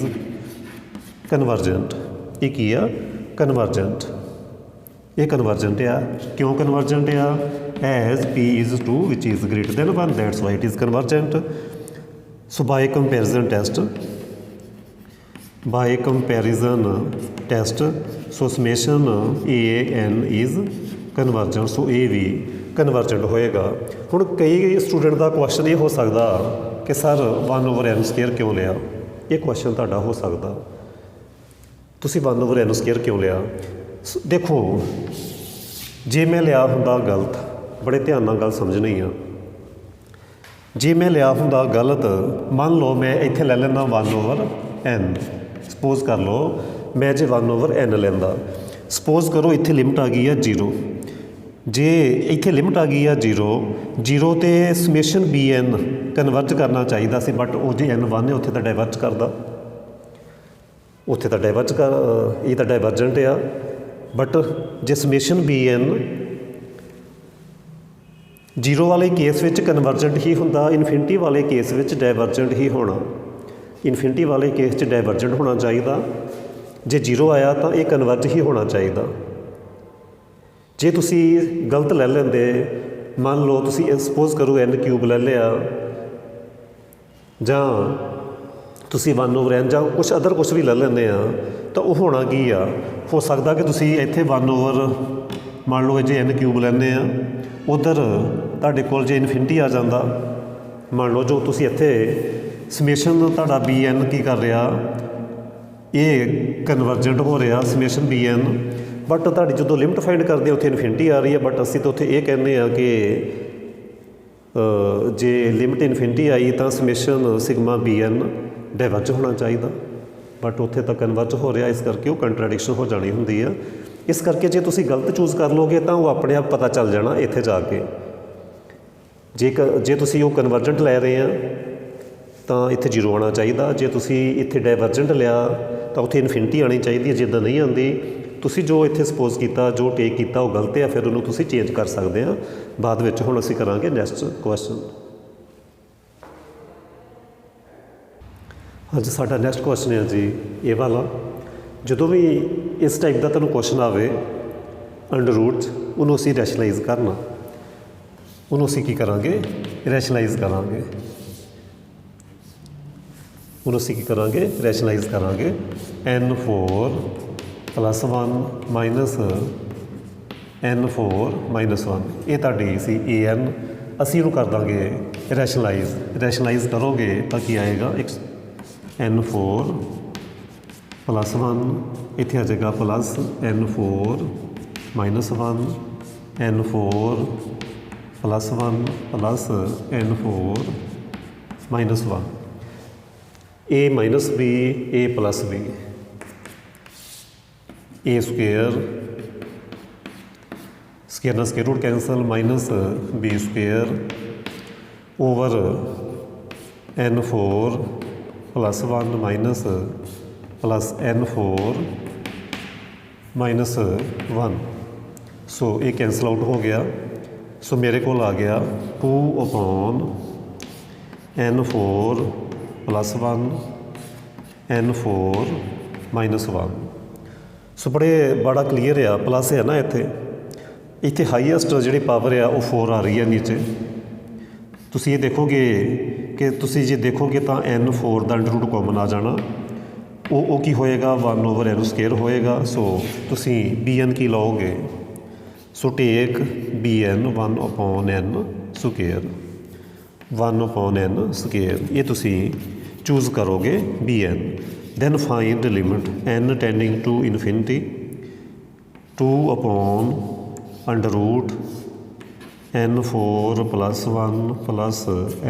ਕਨਵਰਜੈਂਟ। ਇਹ ਕੀ ਆ ਕਨਵਰਜੈਂਟ, ਇਹ ਕਨਵਰਜੈਂਟ ਆ। ਕਿਉਂ ਕਨਵਰਜੈਂਟ ਆ? as p is 2 which is greater than 1, that's why it is convergent. So by comparison test so summation an is convergent, so ਇਹ ਵੀ convergent ਹੋਏਗਾ। ਹੁਣ ਕਈ ਸਟੂਡੈਂਟ ਦਾ ਕੁਐਸਚਨ ਇਹ ਹੋ ਸਕਦਾ ਕਿ ਸਰ 1/n² ਕਿਉਂ ਲਿਆ? ਇਹ ਕੁਐਸਚਨ ਤੁਹਾਡਾ ਹੋ ਸਕਦਾ, ਤੁਸੀਂ 1/n² ਕਿਉਂ ਲਿਆ? ਦੇਖੋ ਜੇ ਮੈਂ ਲਿਆ ਹੁੰਦਾ ਗਲਤ, ਬੜੇ ਧਿਆਨ ਨਾਲ ਗੱਲ ਸਮਝਣੀ ਆ। ਜੇ ਮੈਂ ਲਿਆ ਹੁੰਦਾ ਗਲਤ, ਮੰਨ ਲਓ ਮੈਂ ਇੱਥੇ ਲੈ ਲੈਂਦਾ 1/n, ਸਪੋਜ਼ ਕਰ ਲਓ ਮੈਂ ਜੇ 1/n ਲੈਂਦਾ, ਸਪੋਜ਼ ਕਰੋ ਇੱਥੇ ਲਿਮਟ ਆ ਗਈ ਆ 0। ਜੇ ਇੱਥੇ ਲਿਮਟ ਆ ਗਈ ਆ 0 ਤੇ ਸਮੇਸ਼ਨ bn ਕਨਵਰਜ ਕਰਨਾ ਚਾਹੀਦਾ ਸੀ, ਬਟ ਉਹ ਜੇ n1 ਹੈ ਉੱਥੇ ਤਾਂ ਡਾਇਵਰਜ ਕਰਦਾ, ਇਹ ਤਾਂ ਡਾਇਵਰਜੈਂਟ ਆ। ਬਟ ਜੇ ਸਮੇਸ਼ਨ bn 0 ਵਾਲੇ ਕੇਸ ਵਿੱਚ ਕਨਵਰਜੈਂਟ ਹੀ ਹੁੰਦਾ, ਇਨਫਿਨਿਟੀ ਵਾਲੇ ਕੇਸ ਵਿੱਚ ਡਾਇਵਰਜੈਂਟ ਹੀ ਹੋਣਾ। ਇਨਫਿਨਿਟੀ ਵਾਲੇ ਕੇਸ 'ਚ ਡਾਇਵਰਜੈਂਟ ਹੋਣਾ ਚਾਹੀਦਾ, ਜੇ 0 ਆਇਆ ਤਾਂ ਇਹ ਕਨਵਰਜ ਹੀ ਹੋਣਾ ਚਾਹੀਦਾ। ਜੇ ਤੁਸੀਂ ਗਲਤ ਲੈ ਲੈਂਦੇ, ਮੰਨ ਲਓ ਤੁਸੀਂ ਸਪੋਜ਼ ਕਰੋ n³ ਲੈ ਲਿਆ, ਜਾਂ ਤੁਸੀਂ 1/n ਜਾਂ ਕੁਛ ਵੀ ਲੈ ਲੈਂਦੇ ਆ, ਤਾਂ ਉਹ ਹੋਣਾ ਕੀ ਆ? ਹੋ ਸਕਦਾ ਕਿ ਤੁਸੀਂ ਇੱਥੇ 1/, ਮੰਨ ਲਓ ਜੇ n³ ਲੈਂਦੇ ਆ, ਉੱਧਰ ਤੁਹਾਡੇ ਕੋਲ ਜੇ ਇਨਫਿਨਿਟੀ ਆ ਜਾਂਦਾ, ਮੰਨ ਲਓ ਜੋ ਤੁਸੀਂ ਇੱਥੇ ਸਮੇਸ਼ਨ ਤੁਹਾਡਾ bn ਕੀ ਕਰ ਰਿਹਾ, ਇਹ ਕਨਵਰਜੈਂਟ ਹੋ ਰਿਹਾ ਸਮੇਸ਼ਨ bn, ਬਟ ਤੁਹਾਡੀ ਜਦੋਂ ਲਿਮਟ ਫਾਈਂਡ ਕਰਦੇ ਉੱਥੇ ਇਨਫਿਨਿਟੀ ਆ ਰਹੀ ਹੈ। ਬਟ ਅਸੀਂ ਤਾਂ ਉੱਥੇ ਇਹ ਕਹਿੰਦੇ ਹਾਂ ਕਿ ਜੇ ਲਿਮਟ ਇਨਫਿਨਿਟੀ ਆਈ ਤਾਂ ਸਮੇਸ਼ਨ ਸਿਗਮਾ bn ਡਾਇਵਰਜ ਹੋਣਾ ਚਾਹੀਦਾ, ਬਟ ਉੱਥੇ ਤਾਂ ਕਨਵਰਜ ਹੋ ਰਿਹਾ, ਇਸ ਕਰਕੇ ਉਹ ਕੰਟਰਾਡਿਕਸ਼ਨ ਹੋ ਜਾਣੀ ਹੁੰਦੀ ਆ। ਇਸ ਕਰਕੇ ਜੇ ਤੁਸੀਂ ਗਲਤ ਚੂਜ਼ ਕਰ ਲਓਗੇ ਤਾਂ ਉਹ ਆਪਣੇ ਆਪ ਪਤਾ ਚੱਲ ਜਾਣਾ ਇੱਥੇ ਜਾ ਕੇ। ਜੇ ਤੁਸੀਂ ਉਹ ਕਨਵਰਜੈਂਟ ਲੈ ਰਹੇ ਆ ਤਾਂ ਇੱਥੇ 0 ਆਉਣਾ ਚਾਹੀਦਾ, ਜੇ ਤੁਸੀਂ ਇੱਥੇ ਡਾਇਵਰਜੈਂਟ ਲਿਆ ਤਾਂ ਉੱਥੇ ਇਨਫਿਨਿਟੀ ਆਉਣੀ ਚਾਹੀਦੀ ਹੈ। ਜਿੱਦਾਂ ਨਹੀਂ ਆਉਂਦੀ, ਤੁਸੀਂ ਜੋ ਇੱਥੇ ਸਪੋਜ਼ ਕੀਤਾ, ਜੋ ਟੇਕ ਕੀਤਾ ਉਹ ਗਲਤ ਆ, ਫਿਰ ਉਹਨੂੰ ਤੁਸੀਂ ਚੇਂਜ ਕਰ ਸਕਦੇ ਆ ਬਾਅਦ ਵਿੱਚ। ਹੁਣ ਅਸੀਂ ਕਰਾਂਗੇ ਨੈਕਸਟ ਕੁਐਸਚਨ। ਅੱਜ ਸਾਡਾ ਨੈਕਸਟ ਕੁਐਸਚਨ ਹੈ ਜੀ ਇਹ ਵਾਲਾ। ਜਦੋਂ ਵੀ ਇਸ ਟਾਈਪ ਦਾ ਤੁਹਾਨੂੰ ਕੁਐਸਚਨ ਆਵੇ ਅੰਡਰ ਰੂਟ 'ਚ, ਉਹਨੂੰ ਅਸੀਂ ਰੈਸ਼ਨਲਾਈਜ਼ ਕਰਨਾ, ਉਹਨੂੰ ਅਸੀਂ ਕੀ ਕਰਾਂਗੇ? ਰੈਸ਼ਨਲਾਈਜ਼ ਕਰਾਂਗੇ। ਉਹਨੂੰ ਅਸੀਂ ਕੀ ਕਰਾਂਗੇ? ਰੈਸ਼ਨਲਾਈਜ਼ ਕਰਾਂਗੇ। n4 + 1 - n4 - 1, ਇਹ ਤੁਹਾਡੀ ਸੀ an। ਅਸੀਂ ਇਹਨੂੰ ਕਰ ਦਾਂਗੇ ਰੈਸ਼ਨਲਾਈਜ਼ ਕਰੋਗੇ ਤਾਂ ਕੀ ਆਏਗਾ? n4 + 1, ਇੱਥੇ ਆ ਜਾਏਗਾ plus n4 - 1, n4 + 1 + n4 - 1, a - b a + b, a² square ਨਾਲ square root cancel -b² over n4 + 1 - + n4 - 1। So ਇਹ ਕੈਂਸਲ ਆਊਟ ਹੋ ਗਿਆ। ਸੋ ਮੇਰੇ ਕੋਲ ਆ ਗਿਆ 2/N4 + 1 N4 - 1। ਸੋ ਬੜਾ ਕਲੀਅਰ ਆ, ਪਲੱਸ ਹੈ ਨਾ ਇੱਥੇ ਹਾਈਐਸਟ ਜਿਹੜੀ ਪਾਵਰ ਆ ਉਹ 4 ਆ ਰਹੀ ਹੈ ਨੀਚੇ। ਤੁਸੀਂ ਇਹ ਦੇਖੋਗੇ ਕਿ ਤੁਸੀਂ ਜੇ ਦੇਖੋਗੇ ਤਾਂ N4 ਦਾ ਅੰਡਰ ਰੂਟ ਕਾਮਨ ਆ ਜਾਣਾ, ਉਹ ਕੀ ਹੋਏਗਾ 1/N² ਹੋਏਗਾ। ਸੋ ਤੁਸੀਂ Bn ਕੀ ਲਓਗੇ? ਸੋ ਟੇਕ Bn 1/N², 1/N², ਇਹ ਤੁਸੀਂ ਚੂਜ਼ ਕਰੋਗੇ Bn। Then find limit n tending to infinity 2/√N4 + 1 +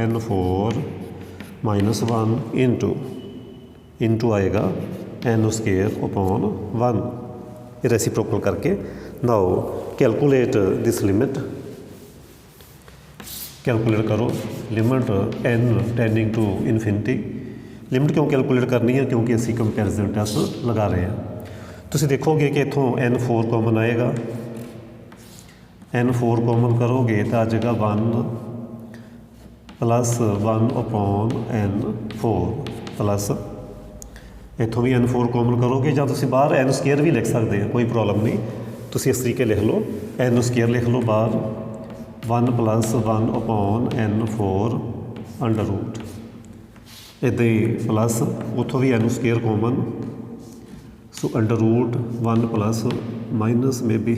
N4 - 1 into ਆਏਗਾ N²/1। ਇਹ ਰੈਸੀਪ੍ਰੋਕਲ ਕਰਕੇ now calculate this limit. Calculate ਕਰੋ limit n tending to infinity. Limit ਕਿਉਂ ਕੈਲਕੂਲੇਟ ਕਰਨੀ ਹੈ? ਕਿਉਂਕਿ ਅਸੀਂ ਕੰਪੈਰੀਜ਼ਨ ਟੈਸਟ ਲਗਾ ਰਹੇ ਹਾਂ। ਤੁਸੀਂ ਦੇਖੋਗੇ ਕਿ ਇੱਥੋਂ N4 ਕਾਮਨ ਆਏਗਾ, N4 ਕਾਮਨ ਕਰੋਗੇ ਤਾਂ ਆ ਜਾਏਗਾ 1 + 1/N4 ਪਲੱਸ ਇੱਥੋਂ ਵੀ N4 ਕਾਮਨ ਕਰੋਗੇ, ਜਾਂ ਤੁਸੀਂ ਬਾਹਰ N² ਵੀ ਲਿਖ ਸਕਦੇ ਹੋ, ਕੋਈ ਪ੍ਰੋਬਲਮ ਨਹੀਂ। ਤੁਸੀਂ ਇਸ ਤਰੀਕੇ ਲਿਖ ਲਓ, N² ਲਿਖ ਲਓ ਬਾਹਰ 1 + 1/N4 ਅੰਡਰ ਰੂਟ, ਇੱਦਾਂ ਹੀ ਪਲੱਸ ਉੱਥੋਂ ਵੀ N² common. So under root 1 + maybe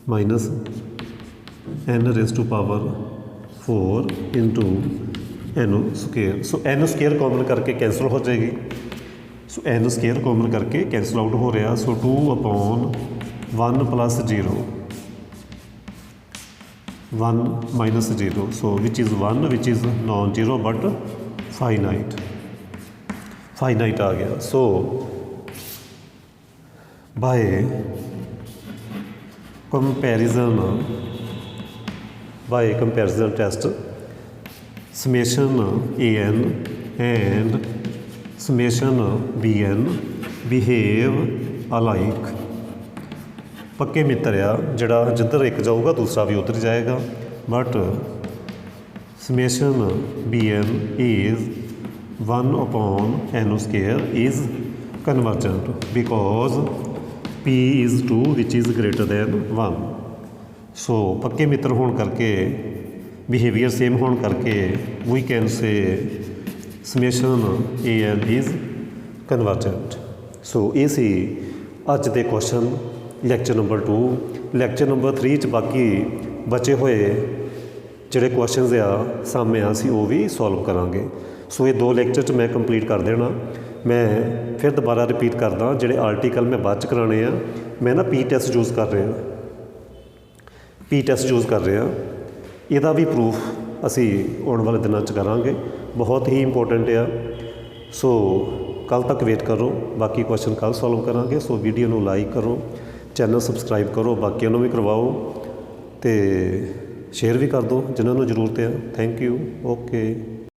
-N⁴ into N²। So N² common ਕਰਕੇ ਕੈਂਸਲ ਹੋ ਜਾਏਗੀ। ਸੋ N² ਕਾਮਨ ਕਰਕੇ ਕੈਂਸਲ ਆਊਟ ਹੋ ਰਿਹਾ। So 2/1 + 0 1 - 0, so which is 1 which is non zero but finite ਆ ਗਿਆ। So by comparison test summation an and summation bn behave alike। ਪੱਕੇ ਮਿੱਤਰ ਆ, ਜਿਹੜਾ ਜਿੱਧਰ ਇੱਕ ਜਾਊਗਾ ਦੂਸਰਾ ਵੀ ਉੱਧਰ ਜਾਏਗਾ। But summation bn is 1/N² is convergent because p is 2 which is greater than 1। So ਪੱਕੇ ਮਿੱਤਰ ਹੋਣ ਕਰਕੇ, ਬਿਹੇਵੀਅਰ ਸੇਮ ਹੋਣ ਕਰਕੇ we can say summation an is convergent। So ਇਹ ਸੀ ਅੱਜ ਦੇ question lecture number 2। Lecture number 3 'ਚ ਬਾਕੀ ਬਚੇ ਹੋਏ ਜਿਹੜੇ ਕੁਐਸਚਨਸ ਆ ਸਾਹਮਣੇ ਅਸੀਂ ਉਹ ਵੀ ਸੋਲਵ ਕਰਾਂਗੇ। ਸੋ ਇਹ 2 ਲੈਕਚਰ 'ਚ ਮੈਂ ਕੰਪਲੀਟ ਕਰ ਦੇਣਾ। ਮੈਂ ਫਿਰ ਦੁਬਾਰਾ ਰਿਪੀਟ ਕਰਦਾ, ਜਿਹੜੇ ਆਰਟੀਕਲ ਮੈਂ ਬਾਅਦ 'ਚ ਕਰਾਉਣੇ ਆ, ਮੈਂ ਨਾ ਪੀ ਟੈਸਟ ਯੂਜ਼ ਕਰ ਰਿਹਾ। ਇਹਦਾ ਵੀ ਪ੍ਰੂਫ ਅਸੀਂ ਆਉਣ ਵਾਲੇ ਦਿਨਾਂ 'ਚ ਕਰਾਂਗੇ, ਬਹੁਤ ਹੀ ਇੰਪੋਰਟੈਂਟ ਆ। ਸੋ ਕੱਲ੍ਹ ਤੱਕ ਵੇਟ ਕਰੋ, ਬਾਕੀ ਕੁਐਸਚਨ ਕੱਲ੍ਹ ਸੋਲਵ ਕਰਾਂਗੇ। ਸੋ ਵੀਡੀਓ ਨੂੰ ਲਾਈਕ ਕਰੋ, ਚੈਨਲ ਸਬਸਕ੍ਰਾਈਬ ਕਰੋ, ਬਾਕੀਆਂ ਨੂੰ ਵੀ ਕਰਵਾਓ ਅਤੇ ਸ਼ੇਅਰ ਵੀ ਕਰ ਦਿਓ ਜਿਨ੍ਹਾਂ ਨੂੰ ਜ਼ਰੂਰਤ ਆ। Thank you. ਓਕੇ।